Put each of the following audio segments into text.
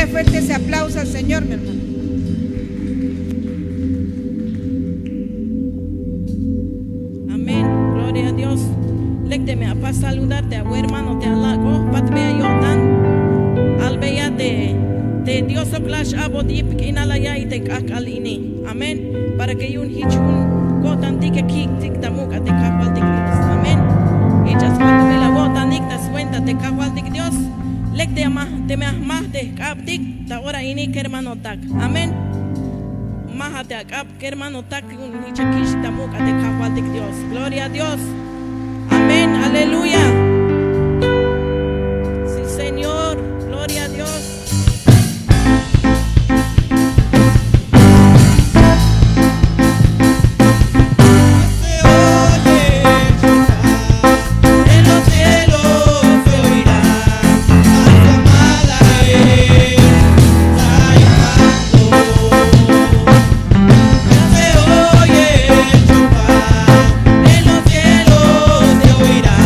fuerte ese aplauso al Señor, mi hermano. Amén. Gloria a Dios. Lécteme a paz saludarte, a hermano, te halago, patme yo tan albeya de Dios o clash abodip inalaya y te cakalini. Amén. Para que un hichun gotan tique kik tik tamuka te kawal tik Dios. Amén. Y ya cuando me la gotan nik das cuenta te kawal tik Dios. Lécte a más de kaptik ta ora ini que hermano tak. Amén. Májate a kap que hermano tak un hichakish tamuka te kawal tik Dios. Gloria a Dios. Amén, aleluya. Sí, Señor, gloria a Dios. En los cielos se oirá a su amada está llamando. Se oye el chofar, en los cielos se oirá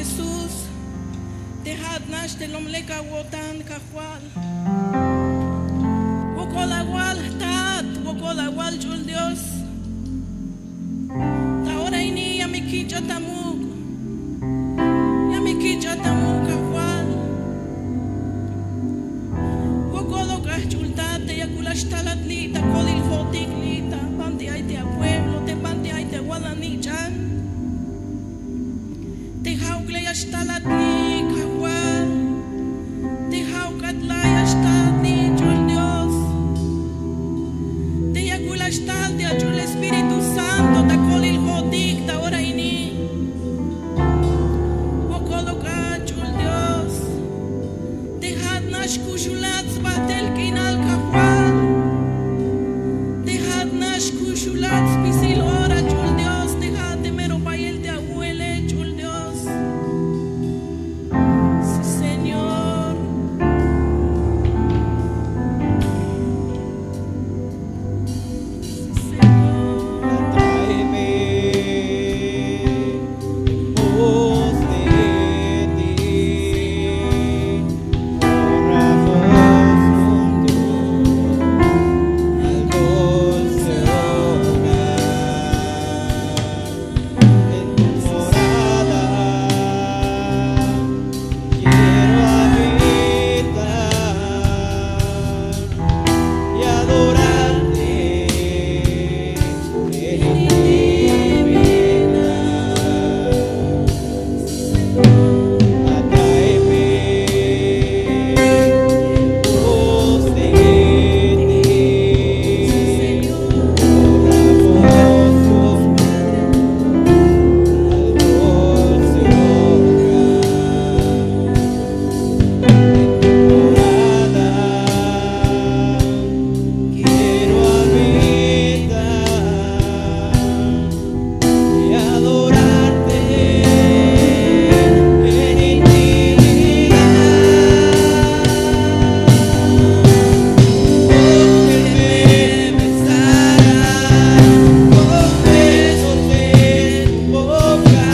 Jesús. Dejad nash de lomleka wotan kahual. Wokol agual tat, wokol agual jul Dios. Ahora ini ya me kicha tamuk. Ya me kicha tamuk kahual. Wokolo kachultate ya kulashtalat lita kolil fotik lita. Panti aite a pueblo, te panti aite walani chan. Te haugle ya shtalat ni kahual. Te haukatla ya shtalat ni jul Dios. Te ya kulashtal te ajul Espíritu Santo ta kolil fotik ta ora ini. Wokolo kachul Dios. Dejad nash kushulat batel kinal kahual. Dejad nash kushulat pisil ora chul Dios. Dejad de mero payel te abuele chul Dios. Sí, Señor. Sí, Señor. Tráeme voz de ti, corramos juntos al dulce hogar. En tu morada quiero habitar y adorarte en intimidad. Atráeme, voz de ti, corramos juntos al dulce hogar. Quiero habitar y adorarte en intimidad. Óyeme besar con besos de tu boca,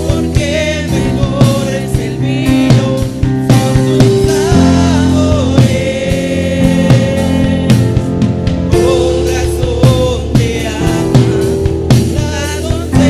porque mejor es el vino con sus sabores. Con razón te aman las doncellas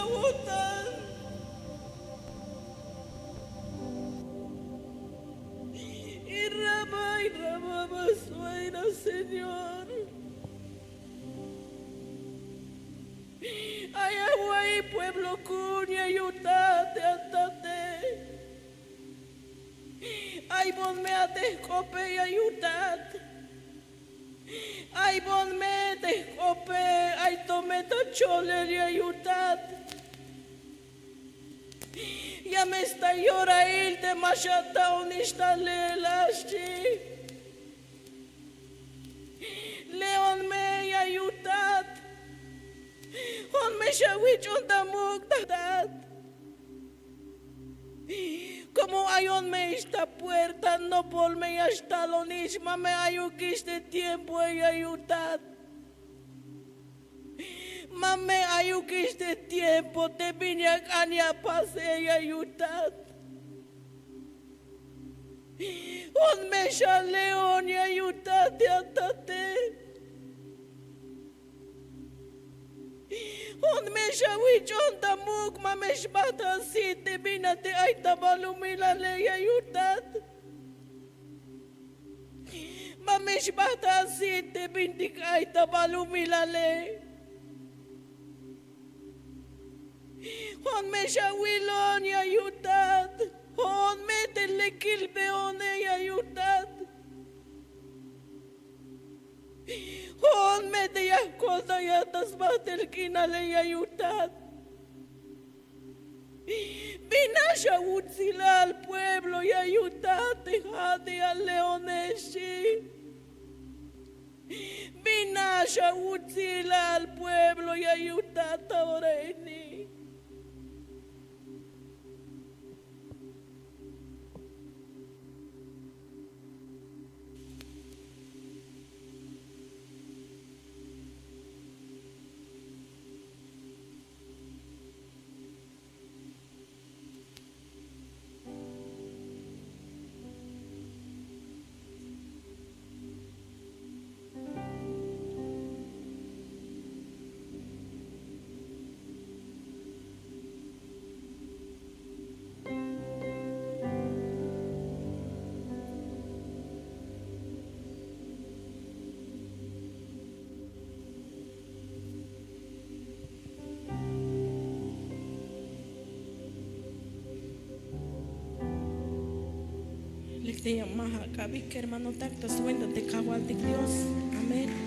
aguantan. Y Rama suena, Señor. Ay, Aguay, pueblo cuña, ayúdate, atate. Ay, ponme a descope y ayúdate. Ay, ponme descope, ay, tome tachole y ayúdate. Ya me está llora il de machata unista lelashi. Leon me y ayúdate. On me shawich on tamuk tatat. Como hay on me esta puerta, no por me hasta lo nisma me ayuquiste tiempo y ayudad. Mame ayuquiste tiempo, te vine a caña pase y ayudad. On me león y ayudate atate. On me shawichon tamuk mamesh bata si te binate ay tabalumila le ayudat. Mamesh bata si te bintik ay tabalumila le. On me shawilon y ayudat. On me telekilbeone y ayudat. On me te yakoda yatas bater kinale y ayudat. Vinasha utzila al pueblo y ayudate jade al leoneshi. Vinasha utzila al pueblo y ayudate oreni. Le maha kabik hermano tacto suelta te cagual de Dios. Amén.